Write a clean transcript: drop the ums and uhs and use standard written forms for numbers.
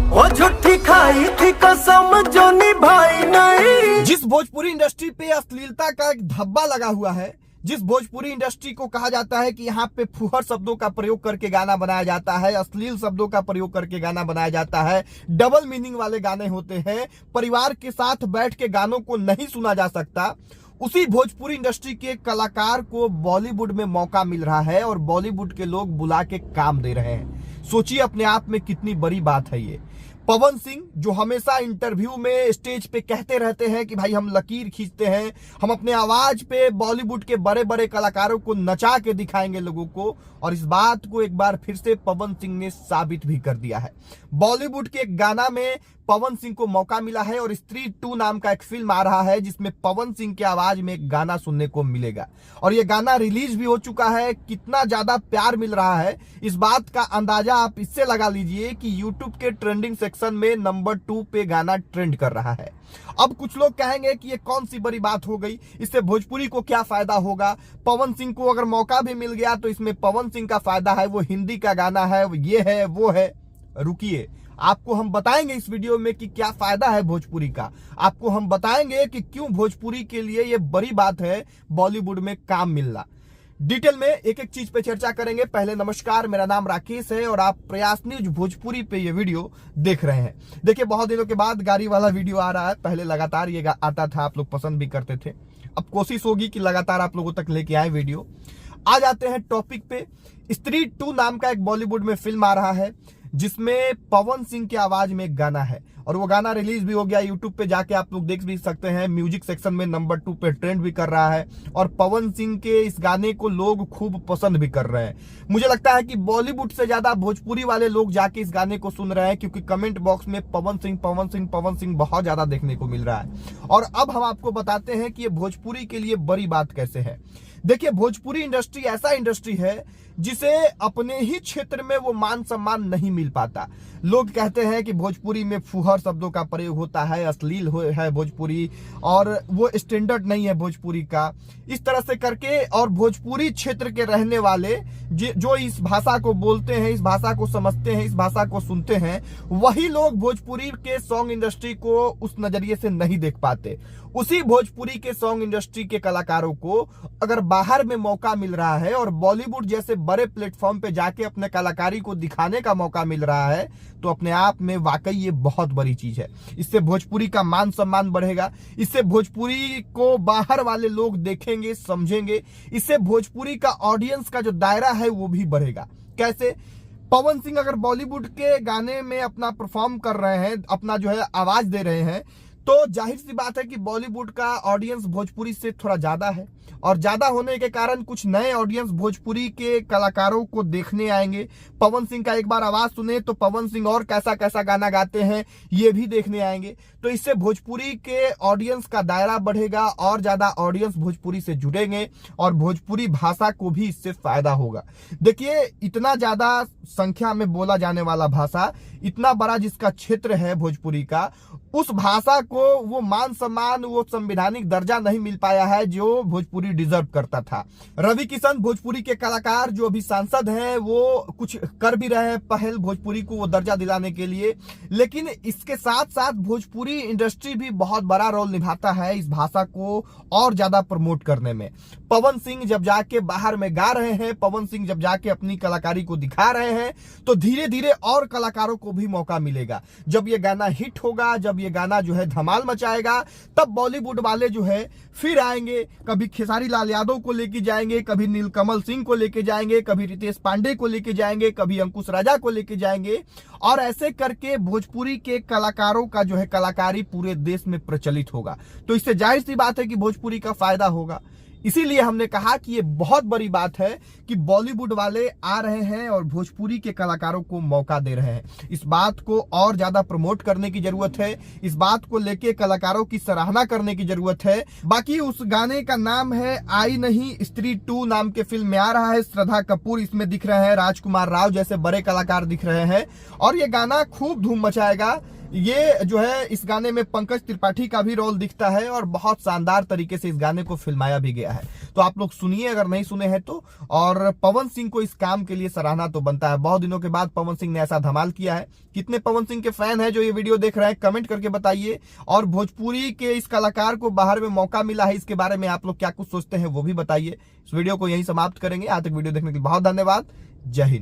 वो झूठी खाई थी कसम जो निभाई नहीं। जिस भोजपुरी इंडस्ट्री पे अश्लीलता का एक धब्बा लगा हुआ है, जिस भोजपुरी इंडस्ट्री को कहा जाता है कि यहाँ पे फुहर शब्दों का प्रयोग करके गाना बनाया जाता है, अश्लील शब्दों का प्रयोग करके गाना बनाया जाता है, डबल मीनिंग वाले गाने होते हैं, परिवार के साथ बैठ के गानों को नहीं सुना जा सकता, उसी भोजपुरी इंडस्ट्री के कलाकार को बॉलीवुड में मौका मिल रहा है और बॉलीवुड के लोग बुला के काम दे रहे हैं। सोचिए अपने आप में कितनी बड़ी बात है ये। पवन सिंह जो हमेशा इंटरव्यू में स्टेज पे कहते रहते हैं कि भाई हम लकीर खींचते हैं, हम अपने आवाज पे बॉलीवुड के बड़े बड़े कलाकारों को नचा के दिखाएंगे लोगों को, और इस बात को एक बार फिर से पवन सिंह ने साबित भी कर दिया है। बॉलीवुड के एक गाना में पवन सिंह को मौका मिला है और स्त्री 2 नाम का एक फिल्म आ रहा है जिसमें पवन सिंह की आवाज में एक गाना सुनने को मिलेगा और ये गाना रिलीज भी हो चुका है। कितना ज्यादा प्यार मिल रहा है इस बात का अंदाजा आप इससे लगा लीजिए कि यूट्यूब के ट्रेंडिंग सेक्शन में नंबर 2 पे गाना ट्रेंड कर रहा है। अब कुछ लोग कहेंगे कि ये कौन सी बड़ी बात हो गई, इससे भोजपुरी को क्या फायदा होगा, पवन सिंह को अगर मौका भी मिल गया तो इसमें पवन सिंह का फायदा है, वो हिंदी का गाना है, ये है वो है। रुकिए, आपको हम बताएंगे इस वीडियो में कि क्या फायदा है भोजपुरी का। आपको हम बताएंगे कि क्यों भोजपुरी के लिए ये बड़ी बात है बॉलीवुड में काम मिलना। डिटेल में एक एक चीज पे चर्चा करेंगे। पहले नमस्कार, मेरा नाम राकेश है और आप प्रयास न्यूज भोजपुरी पे ये वीडियो देख रहे हैं। देखिए, बहुत दिनों के बाद गाड़ी वाला वीडियो आ रहा है। पहले लगातार ये आता था, आप लोग पसंद भी करते थे। अब कोशिश होगी कि लगातार आप लोगों तक लेके आए वीडियो। आ जाते हैं टॉपिक पे। स्त्री 2 नाम का एक बॉलीवुड में फिल्म आ रहा है जिसमें पवन सिंह की आवाज में एक गाना है और वो गाना रिलीज भी हो गया। यूट्यूब पे जाके आप लोग देख भी सकते हैं। म्यूजिक सेक्शन में नंबर 2 पे ट्रेंड भी कर रहा है और पवन सिंह के इस गाने को लोग खूब पसंद भी कर रहे हैं। मुझे लगता है कि बॉलीवुड से ज्यादा भोजपुरी वाले लोग जाके इस गाने को सुन रहे हैं क्योंकि कमेंट बॉक्स में पवन सिंह पवन सिंह पवन सिंह बहुत ज्यादा देखने को मिल रहा है। और अब हम आपको बताते हैं कि ये भोजपुरी के लिए बड़ी बात कैसे है। देखिए, भोजपुरी इंडस्ट्री ऐसा इंडस्ट्री है जिसे अपने ही क्षेत्र में वो मान सम्मान नहीं मिल पाता। लोग कहते हैं कि भोजपुरी में फुहर शब्दों का प्रयोग होता है, अश्लील है भोजपुरी और वो स्टैंडर्ड नहीं है भोजपुरी का, इस तरह से करके। और भोजपुरी क्षेत्र के रहने वाले जो इस भाषा को बोलते हैं, इस भाषा को समझते हैं, इस भाषा को सुनते हैं, वही लोग भोजपुरी के सॉन्ग इंडस्ट्री को उस नजरिए से नहीं देख पाते। उसी भोजपुरी के सॉन्ग इंडस्ट्री के कलाकारों को अगर बाहर में मौका मिल रहा है और बॉलीवुड जैसे बड़े प्लेटफॉर्म पे जाके अपने कलाकारी को दिखाने का मौका मिल रहा है तो अपने आप में वाकई ये बहुत बड़ी चीज है। इससे भोजपुरी का मान सम्मान बढ़ेगा, इससे भोजपुरी को बाहर वाले लोग देखेंगे, समझेंगे, इससे भोजपुरी का ऑडियंस का जो दायरा है वो भी बढ़ेगा। कैसे? पवन सिंह अगर बॉलीवुड के गाने में अपना परफॉर्म कर रहे हैं, अपना जो है आवाज दे रहे हैं, तो जाहिर सी बात है कि बॉलीवुड का ऑडियंस भोजपुरी से थोड़ा ज्यादा है और ज्यादा होने के कारण कुछ नए ऑडियंस भोजपुरी के कलाकारों को देखने आएंगे। पवन सिंह का एक बार आवाज सुने तो पवन सिंह और कैसा कैसा गाना गाते हैं ये भी देखने आएंगे। तो इससे भोजपुरी के ऑडियंस का दायरा बढ़ेगा और ज्यादा ऑडियंस भोजपुरी से जुड़ेंगे और भोजपुरी भाषा को भी इससे फायदा होगा। देखिए, इतना ज्यादा संख्या में बोला जाने वाला भाषा, इतना बड़ा जिसका क्षेत्र है भोजपुरी का, उस भाषा को वो मान सम्मान, वो संवैधानिक दर्जा नहीं मिल पाया है जो भोजपुरी डिजर्व करता था। रवि किशन भोजपुरी के कलाकार जो अभी सांसद हैं, वो कुछ कर भी रहे हैं पहल भोजपुरी को वो दर्जा दिलाने के लिए, लेकिन इसके साथ साथ भोजपुरी इंडस्ट्री भी बहुत बड़ा रोल निभाता है इस भाषा को और ज्यादा प्रमोट करने में। पवन सिंह जब जाके बाहर में गा रहे हैं, पवन सिंह जब जाके अपनी कलाकारी को दिखा रहे हैं, तो धीरे धीरे और कलाकारों को भी मौका मिलेगा। जब ये गाना हिट होगा, जब ये गाना जो है धमाल मचाएगा, तब बॉलीवुड वाले जो है फिर आएंगे। कभी खेसारी लाल यादव को लेके जाएंगे, कभी नीलकमल सिंह को लेके जाएंगे, कभी रितेश पांडे को लेके जाएंगे, कभी अंकुश राजा को लेके जाएंगे और ऐसे करके भोजपुरी के कलाकारों का जो है कलाकारी पूरे देश में प्रचलित होगा। तो इससे जाहिर सी बात है कि भोजपुरी का फायदा होगा। इसीलिए हमने कहा कि ये बहुत बड़ी बात है कि बॉलीवुड वाले आ रहे हैं और भोजपुरी के कलाकारों को मौका दे रहे हैं। इस बात को और ज्यादा प्रमोट करने की जरूरत है, इस बात को लेके कलाकारों की सराहना करने की जरूरत है। बाकी उस गाने का नाम है आई नहीं, स्त्री 2 नाम के फिल्म में आ रहा है। श्रद्धा कपूर इसमें दिख रहे हैं, राजकुमार राव जैसे बड़े कलाकार दिख रहे हैं और ये गाना खूब धूम मचाएगा। ये जो है इस गाने में पंकज त्रिपाठी का भी रोल दिखता है और बहुत शानदार तरीके से इस गाने को फिल्माया भी गया है। तो आप लोग सुनिए अगर नहीं सुने हैं तो। और पवन सिंह को इस काम के लिए सराहना तो बनता है। बहुत दिनों के बाद पवन सिंह ने ऐसा धमाल किया है। कितने पवन सिंह के फैन हैं जो ये वीडियो देख रहे हैं, कमेंट करके बताइए। और भोजपुरी के इस कलाकार को बाहर में मौका मिला है, इसके बारे में आप लोग क्या कुछ सोचते हैं वो भी बताइए। इस वीडियो को यहीं समाप्त करेंगे। आज तक वीडियो देखने के लिए बहुत धन्यवाद। जय हिंद।